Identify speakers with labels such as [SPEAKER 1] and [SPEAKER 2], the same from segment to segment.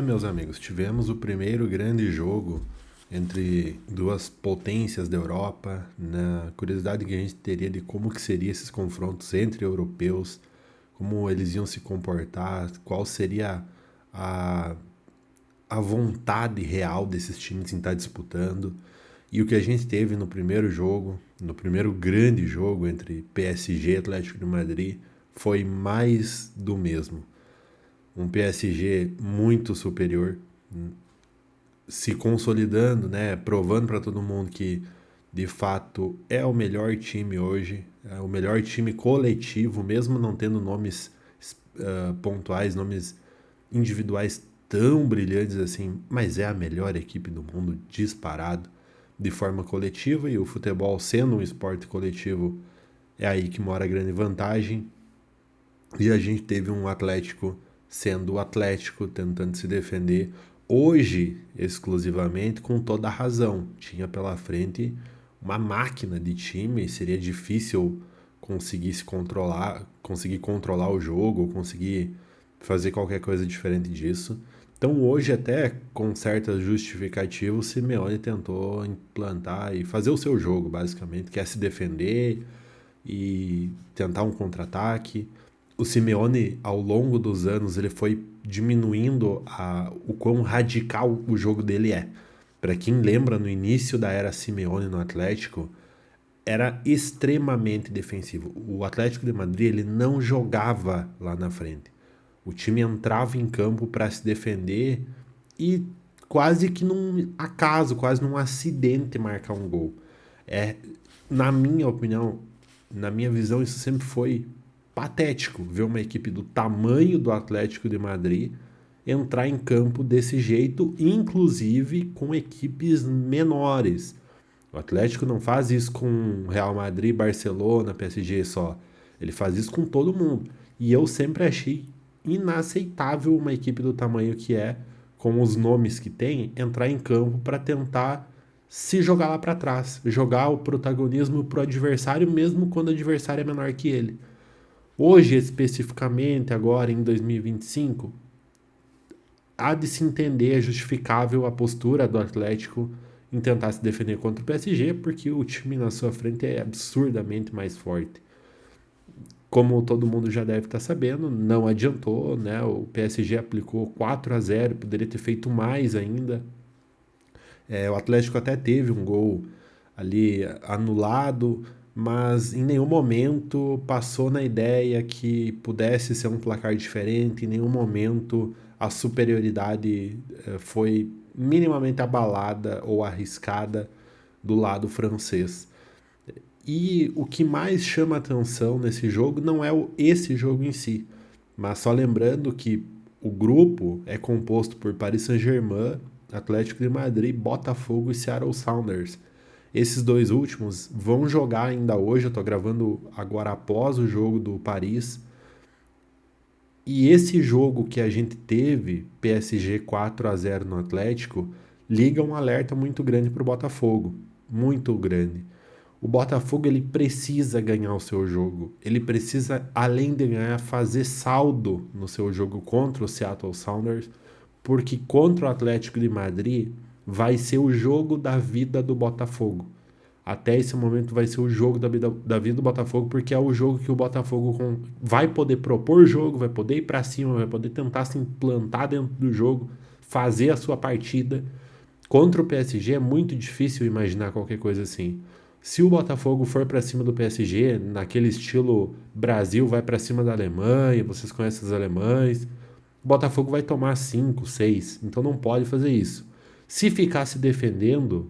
[SPEAKER 1] Meus amigos, tivemos o primeiro grande jogo entre duas potências da Europa, na curiosidade que a gente teria de como que seriam esses confrontos entre europeus, como eles iam se comportar, qual seria a, a vontade real desses times em estar disputando. E o que a gente teve no primeiro jogo, no primeiro grande jogo entre PSG e Atlético de Madrid, foi mais do mesmo. Um PSG muito superior, se consolidando, né, provando para todo mundo que de fato é o melhor time hoje, é o melhor time coletivo, mesmo não tendo nomes pontuais, nomes individuais tão brilhantes assim, mas é a melhor equipe do mundo disparado de forma coletiva, e o futebol sendo um esporte coletivo é aí que mora a grande vantagem. E a gente teve um Atlético sendo o Atlético, tentando se defender, hoje exclusivamente, com toda a razão. Tinha pela frente uma máquina de time, seria difícil conseguir se controlar, conseguir controlar o jogo, conseguir fazer qualquer coisa diferente disso. Então hoje até com certa justificativa o Simeone tentou implantar e fazer o seu jogo basicamente, que é se defender e tentar um contra-ataque. O Simeone, ao longo dos anos, ele foi diminuindo o quão radical o jogo dele é. Para quem lembra, no início da era Simeone no Atlético, era extremamente defensivo. O Atlético de Madrid ele não jogava lá na frente. O time entrava em campo para se defender e quase que num acaso, quase num acidente marcar um gol. É, na minha opinião, na minha visão, isso sempre foi patético ver uma equipe do tamanho do Atlético de Madrid entrar em campo desse jeito, inclusive com equipes menores. O Atlético não faz isso com Real Madrid, Barcelona, PSG só. Ele faz isso com todo mundo. E eu sempre achei inaceitável uma equipe do tamanho que é, com os nomes que tem, entrar em campo para tentar se jogar lá para trás, jogar o protagonismo pro adversário, mesmo quando o adversário é menor que ele. Hoje, especificamente, agora em 2025, há de se entender, é justificável a postura do Atlético em tentar se defender contra o PSG, porque o time na sua frente é absurdamente mais forte. Como todo mundo já deve estar sabendo, não adiantou, né? O PSG aplicou 4-0, poderia ter feito mais ainda. O Atlético até teve um gol ali anulado, mas em nenhum momento passou na ideia que pudesse ser um placar diferente, em nenhum momento a superioridade foi minimamente abalada ou arriscada do lado francês. E o que mais chama atenção nesse jogo não é esse jogo em si, mas só lembrando que o grupo é composto por Paris Saint-Germain, Atlético de Madrid, Botafogo e Seattle Sounders. Esses dois últimos vão jogar ainda hoje, eu tô gravando agora após o jogo do Paris. E esse jogo que a gente teve, PSG 4-0 no Atlético, liga um alerta muito grande para o Botafogo, muito grande. O Botafogo ele precisa ganhar o seu jogo. Ele precisa, além de ganhar, fazer saldo no seu jogo contra o Seattle Sounders, porque contra o Atlético de Madrid vai ser o jogo da vida do Botafogo. Até esse momento vai ser o jogo da vida do Botafogo, porque é o jogo que o Botafogo vai poder propor jogo, vai poder ir para cima, vai poder tentar se implantar dentro do jogo, fazer a sua partida. Contra o PSG é muito difícil imaginar qualquer coisa assim. Se o Botafogo for para cima do PSG, naquele estilo Brasil vai para cima da Alemanha, vocês conhecem os alemães, o Botafogo vai tomar 5, 6, então não pode fazer isso. Se ficar se defendendo,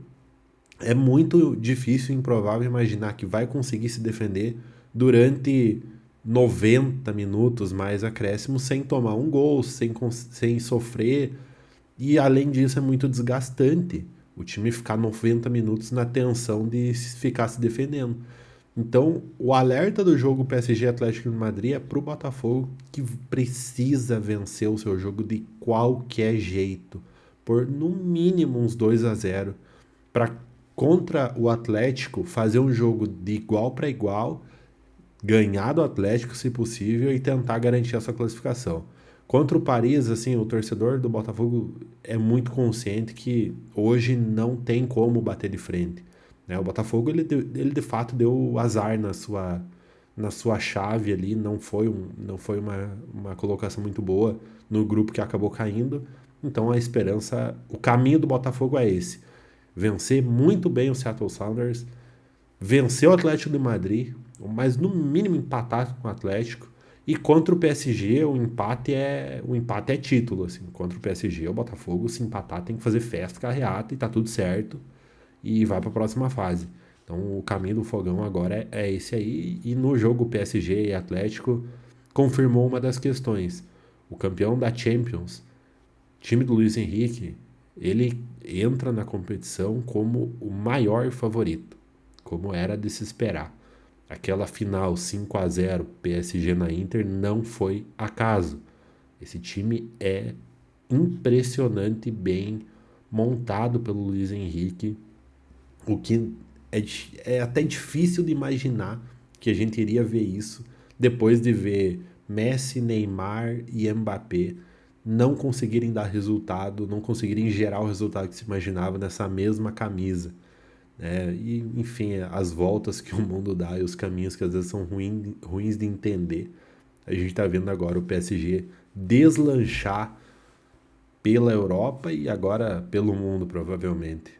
[SPEAKER 1] é muito difícil e improvável imaginar que vai conseguir se defender durante 90 minutos mais acréscimos sem tomar um gol, sem sofrer. E além disso, é muito desgastante o time ficar 90 minutos na tensão de ficar se defendendo. Então, o alerta do jogo PSG Atlético de Madrid é pro Botafogo que precisa vencer o seu jogo de qualquer jeito, por no mínimo uns 2-0 para contra o Atlético fazer um jogo de igual para igual, ganhar do Atlético se possível e tentar garantir a sua classificação. Contra o Paris, assim, o torcedor do Botafogo é muito consciente que hoje não tem como bater de frente, né? O Botafogo, ele de fato deu azar na sua chave ali, não foi uma colocação muito boa no grupo que acabou caindo. Então a esperança, o caminho do Botafogo é esse: vencer muito bem o Seattle Sounders, vencer o Atlético de Madrid, mas no mínimo empatar com o Atlético. E contra o PSG, o empate é título, assim. Contra o PSG, o Botafogo, se empatar, tem que fazer festa, carreata e tá tudo certo e vai para a próxima fase. Então, o caminho do Fogão agora é esse aí. E no jogo PSG e Atlético, confirmou uma das questões. O campeão da Champions, time do Luiz Henrique, ele entra na competição como o maior favorito, como era de se esperar. Aquela final 5-0 PSG na Inter não foi acaso. Esse time é impressionante bem montado pelo Luiz Henrique, o que é até difícil de imaginar que a gente iria ver isso depois de ver Messi, Neymar e Mbappé não conseguirem dar resultado, não conseguirem gerar o resultado que se imaginava nessa mesma camisa, né? E, enfim, as voltas que o mundo dá e os caminhos que às vezes são ruins de entender. A gente está vendo agora o PSG deslanchar pela Europa e agora pelo mundo, provavelmente.